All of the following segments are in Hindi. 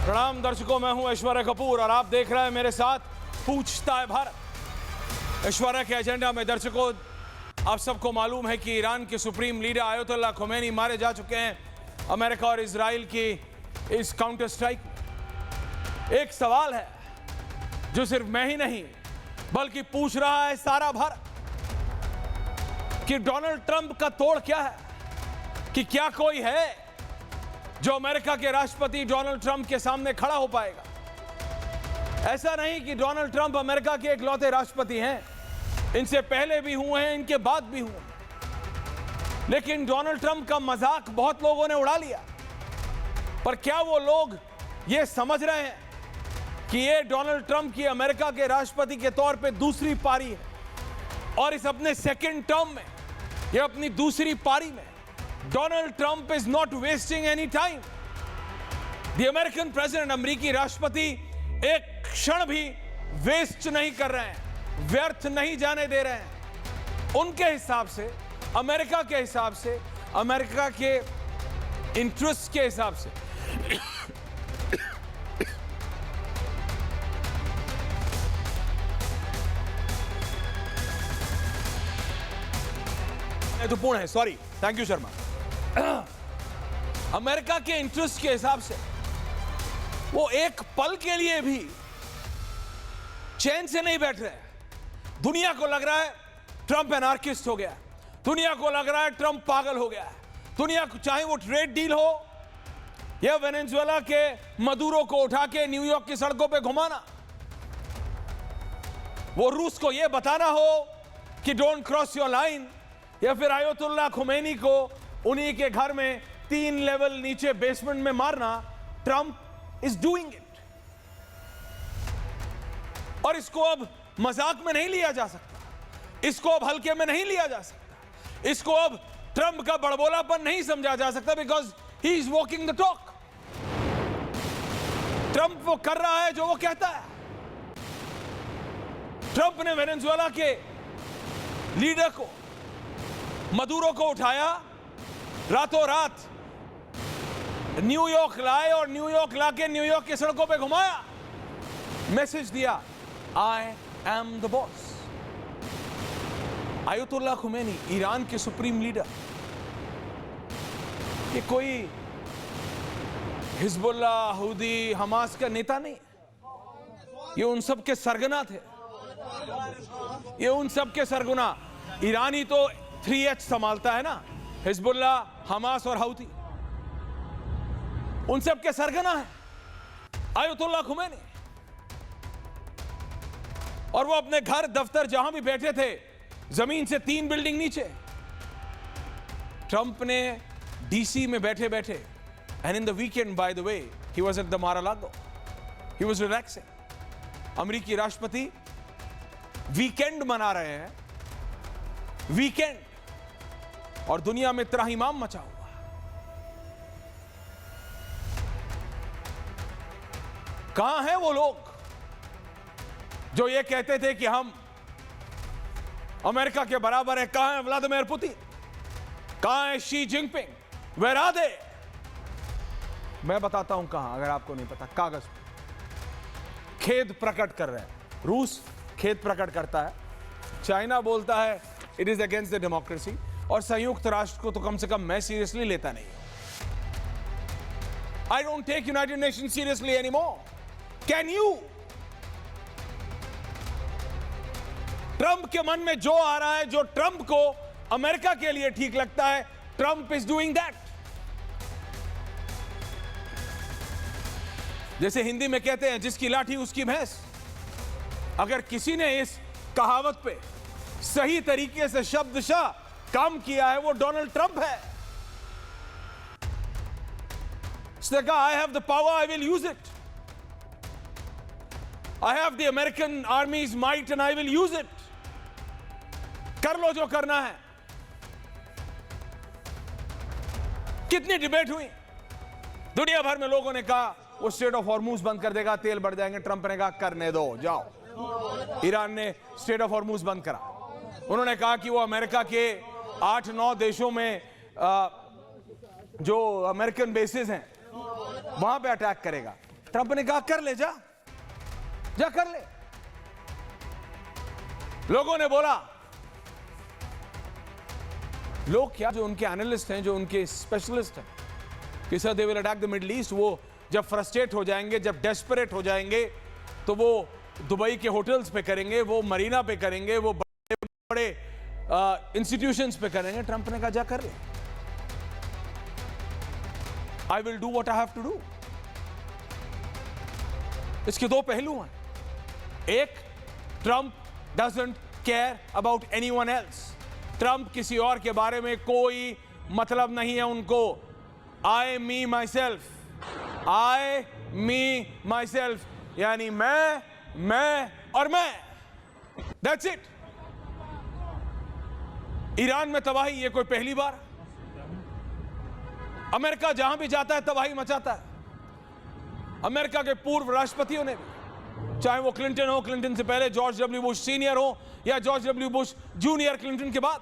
प्रणाम दर्शकों, मैं हूं ऐश्वर्या कपूर और आप देख रहे हैं मेरे साथ पूछता है भारत। ऐश्वर्या के एजेंडा में दर्शकों, आप सबको मालूम है कि ईरान के सुप्रीम लीडर आयतुल्लाह खुमैनी मारे जा चुके हैं अमेरिका और इजराइल की इस काउंटर स्ट्राइक। एक सवाल है जो सिर्फ मैं ही नहीं बल्कि पूछ रहा है सारा भारत कि डोनाल्ड ट्रंप का तोड़ क्या है, कि क्या कोई है जो अमेरिका के राष्ट्रपति डोनाल्ड ट्रंप के सामने खड़ा हो पाएगा। ऐसा नहीं कि डोनाल्ड ट्रंप अमेरिका के इकलौते राष्ट्रपति हैं, इनसे पहले भी हुए हैं, इनके बाद भी हुए, लेकिन डोनाल्ड ट्रंप का मजाक बहुत लोगों ने उड़ा लिया। पर क्या वो लोग ये समझ रहे हैं कि ये डोनाल्ड ट्रंप की अमेरिका के राष्ट्रपति के तौर पे दूसरी पारी है और इस अपने सेकेंड टर्म में, ये अपनी दूसरी पारी में Donald Trump is not wasting any time. The American president, अमेरिकी राष्ट्रपति एक क्षण भी वेस्ट नहीं कर रहे हैं, व्यर्थ नहीं जाने दे रहे हैं। उनके हिसाब से, अमेरिका के हिसाब से, अमेरिका के इंटरेस्ट के हिसाब से महत्वपूर्ण है। Sorry, thank you Sharma. America के इंटरेस्ट के हिसाब से वो एक पल के लिए भी चैन से नहीं बैठ रहे। दुनिया को लग रहा है ट्रंप एनार्किस्ट हो गया, दुनिया को लग रहा है ट्रंप पागल हो गया है। दुनिया को, चाहे वो ट्रेड डील हो या वेनेजुएला के मदुरो को उठा के न्यूयॉर्क की सड़कों पे घुमाना, वो रूस को यह बताना हो कि डोंट क्रॉस योर लाइन, या फिर आयतुल्लाह खुमैनी को उन्हीं के घर में 3 लेवल नीचे बेसमेंट में मारना, ट्रंप इज डूइंग इट। और इसको अब मजाक में नहीं लिया जा सकता, इसको अब हल्के में नहीं लिया जा सकता, इसको अब ट्रंप का बड़बोलापन नहीं समझा जा सकता, because he is walking the talk. Trump वो कर रहा है जो वो कहता है। ट्रंप ने वेनेजुएला के लीडर को, मदुरो को उठाया, रातों रात न्यूयॉर्क लाए और न्यूयॉर्क लाके न्यूयॉर्क की सड़कों पे घुमाया, मैसेज दिया, I am the boss. Ayatollah Khomeini, Iran के सुप्रीम लीडर, ये कोई हिजबुल्लाह, हूदी, हमास का नेता नहीं, ये उन सब के सरगना थे, ये उन सब के सरगना। ईरानी तो 3H संभालता है ना, हिजबुल्लाह, हमास और हूती, उन सब के सरगना है आयतुल्लाह खुमैनी। और वो अपने घर, दफ्तर, जहां भी बैठे थे, जमीन से 3 बिल्डिंग नीचे। ट्रंप ने डीसी में बैठे बैठे, and in the weekend, by the way, he was at the Mar-a-Lago, he was relaxing. अमेरिकी राष्ट्रपति वीकेंड मना रहे हैं, वीकेंड, और दुनिया में त्राहिमाम मचा हुआ। कहां हैं वो लोग जो ये कहते थे कि हम अमेरिका के बराबर है? कहां है व्लादिमीर पुतिन? कहां है Xi Jinping? Where are they? मैं बताता हूं कहां, अगर आपको नहीं पता। कागज पे खेद प्रकट कर रहे हैं। रूस खेद प्रकट करता है, चाइना बोलता है it is against the democracy, और संयुक्त राष्ट्र को तो कम से कम मैं सीरियसली लेता नहीं। I don't take United Nation seriously anymore. Can you? Trump के मन में जो आ रहा है, जो ट्रंप को अमेरिका के लिए ठीक लगता है, ट्रंप इज डूइंग दैट। जैसे हिंदी में कहते हैं, जिसकी लाठी उसकी भैंस। अगर किसी ने इस कहावत पे सही तरीके से शब्दशः काम किया है, वो डोनाल्ड ट्रंप है। उसने कहा, I have the power, I will use it. I have the American आर्मीज might and I will use it. कर लो जो करना है। कितनी डिबेट हुई, दुनिया भर में लोगों ने कहा वो स्ट्रेट ऑफ हॉर्मूज बंद कर देगा, तेल बढ़ जाएंगे। ट्रंप ने कहा करने दो, जाओ। ईरान ने स्ट्रेट ऑफ हॉर्मूज बंद करा। उन्होंने कहा कि वो अमेरिका के 8-9 देशों में जो अमेरिकन बेसिस हैं वहां पे अटैक करेगा। ट्रंप ने कहा कर ले, जा कर ले। लोगों ने बोला, लोग क्या, जो उनके एनालिस्ट हैं, जो उनके स्पेशलिस्ट हैं, कि sir they will attack the middle east. वो जब फ्रस्ट्रेट हो जाएंगे, जब डेस्परेट हो जाएंगे, तो वो दुबई के होटल्स पे करेंगे, वो मरीना पे करेंगे, वो बड़े बड़े इंस्टीट्यूशंस पे करेंगे। ट्रंप ने कहा जा कर ले, I will do what I have to do. इसके दो पहलू हैं। एक, Trump doesn't care about anyone else. Trump किसी और के बारे में कोई मतलब नहीं है उनको। आई मी my self, I me my self, यानी मैं और मैं, दैट्स इट। ईरान में तबाही, ये कोई पहली बार? अमेरिका जहां भी जाता है तबाही मचाता है। अमेरिका के पूर्व राष्ट्रपतियों ने भी, चाहे वो क्लिंटन हो, क्लिंटन से पहले जॉर्ज डब्ल्यू बुश सीनियर हो, या George W Bush junior Clinton के बाद,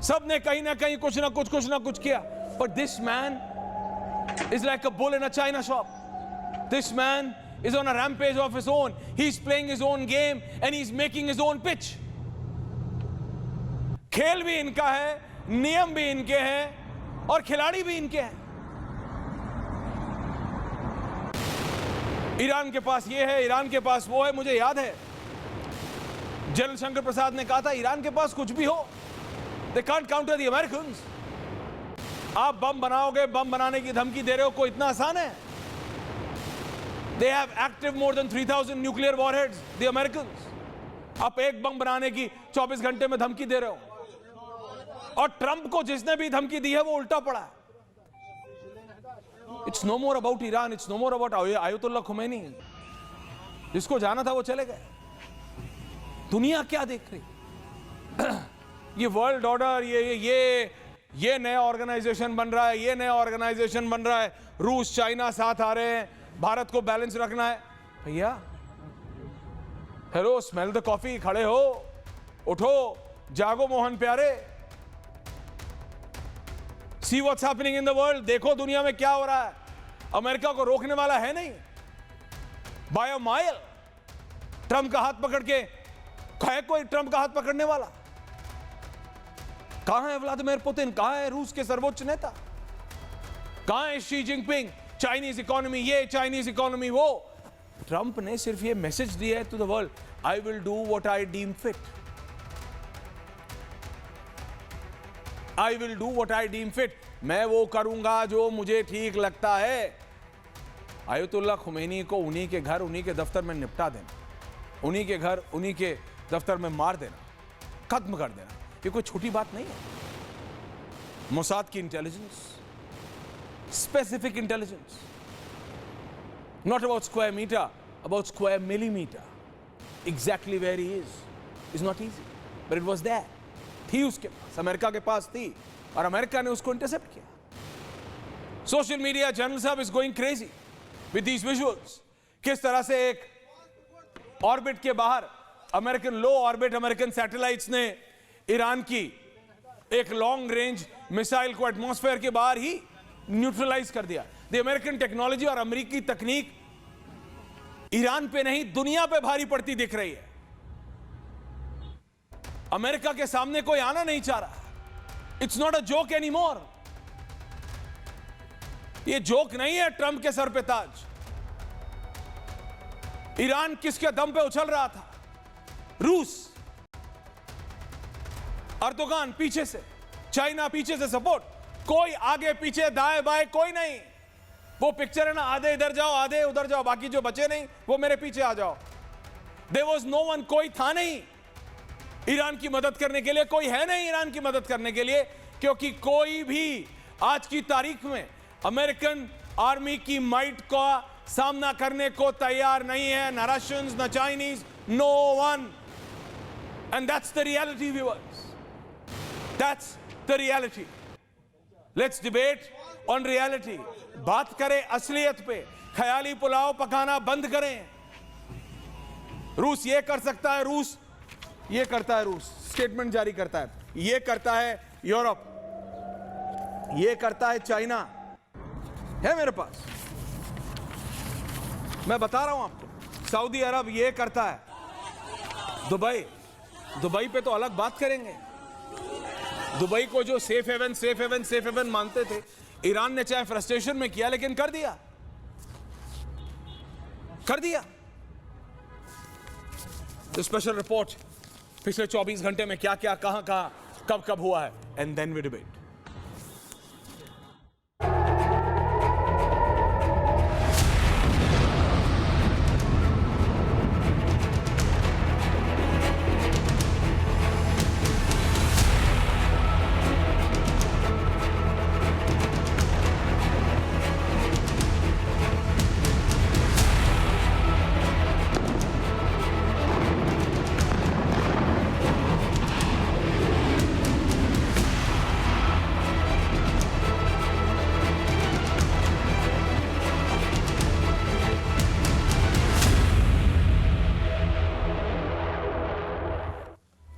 सब ने कहीं ना कहीं कुछ ना कुछ किया। But this man is like a bull in a China shop. This man is on a rampage of his own. He's playing his own game and he's making his own pitch. खेल भी इनका है, नियम भी इनके हैं, और खिलाड़ी भी इनके हैं। ईरान के पास ये है, ईरान के पास वो है। मुझे याद है जनरल शंकर प्रसाद ने कहा था, ईरान के पास कुछ भी हो, they can't counter the Americans. आप बम बनाओगे, बम बनाने की धमकी दे रहे हो, कोई इतना आसान है? They have active more than 3,000 nuclear warheads, the Americans. आप एक बम बनाने की 24 घंटे में धमकी दे रहे हो, और ट्रंप को जिसने भी धमकी दी है वो उल्टा पड़ा है। It's no more about Iran, it's no more about Ayatollah Khomeini. जिसको जाना था वो चले गए। दुनिया क्या देख रही? ये वर्ल्ड ऑर्डर, ये नया ऑर्गेनाइजेशन बन रहा है, ये नया ऑर्गेनाइजेशन बन रहा है। रूस चाइना साथ आ रहे हैं, भारत को बैलेंस रखना है। भैया हेलो, स्मेल द कॉफी, खड़े हो, उठो, जागो मोहन प्यारे। See what's happening in the world. देखो दुनिया में क्या हो रहा है। अमेरिका को रोकने वाला है नहीं, बाय अ माइल। ट्रंप का हाथ पकड़ के है कोई ट्रंप का हाथ पकड़ने वाला? कहां है व्लादिमीर पुतिन? कहां है रूस के सर्वोच्च नेता? कहां है शी जिनपिंग? चाइनीज इकोनॉमी ये, चाइनीज इकोनॉमी वो। ट्रंप ने सिर्फ ये मैसेज दिया है to the world, I will do what I deem fit. I will do what I deem fit. मैं वो करूंगा जो मुझे ठीक लगता है। आयतुल्लाह खुमैनी को उन्हीं के घर, उन्हीं के दफ्तर में निपटा देना, उन्हीं के घर, उन्हीं के दफ्तर में मार देना, खत्म कर देना, ये कोई छोटी बात नहीं है। मोसाद की intelligence, specific intelligence, not about square meter, about square millimeter, exactly where he is not easy, but it was there. थी उसके पास, अमेरिका के पास थी, और अमेरिका ने उसको इंटरसेप्ट किया। सोशल मीडिया जनरल साहब is going crazy with these visuals. किस तरह से एक ऑर्बिट के बाहर, अमेरिकन लो ऑर्बिट अमेरिकन सैटेलाइट्स ने ईरान की एक लॉन्ग रेंज मिसाइल को एटमॉस्फेयर के बाहर ही न्यूट्रलाइज कर दिया। द अमेरिकन टेक्नोलॉजी और अमेरिकी तकनीक ईरान पे नहीं, दुनिया पे भारी पड़ती दिख रही है। अमेरिका के सामने कोई आना नहीं चाह रहा। It's not a joke any more. ये जोक नहीं है ट्रंप के सर पे ताज। ईरान किसके दम पे उछल रहा था? रूस, अर्दोगान पीछे से, चाइना पीछे से सपोर्ट, कोई आगे पीछे दाएं बाएं कोई नहीं। वो पिक्चर है ना, आधे इधर जाओ आधे उधर जाओ, बाकी जो बचे नहीं वो मेरे पीछे आ जाओ। देयर वाज नो वन, कोई था नहीं ईरान की मदद करने के लिए, कोई है नहीं ईरान की मदद करने के लिए, क्योंकि कोई भी आज की तारीख में अमेरिकन आर्मी की माइट का सामना करने को तैयार नहीं है। न रशियंस, न Chinese, no one. And that's the reality viewers, that's the reality. Let's debate on reality. बात करें असलियत पे, ख्याली पुलाव पकाना बंद करें। रूस ये कर सकता है, रूस ये करता है, रूस स्टेटमेंट जारी करता है, ये करता है यूरोप, ये करता है चाइना, है मेरे पास। मैं बता रहा हूं आपको, सऊदी अरब ये करता है। दुबई पे तो अलग बात करेंगे। दुबई को जो सेफ हेवन मानते थे, ईरान ने चाहे फ्रस्ट्रेशन में किया लेकिन कर दिया। तो स्पेशल रिपोर्ट पिछले 24 घंटे में क्या क्या, कहां कब हुआ है, एंड देन वी डिबेट।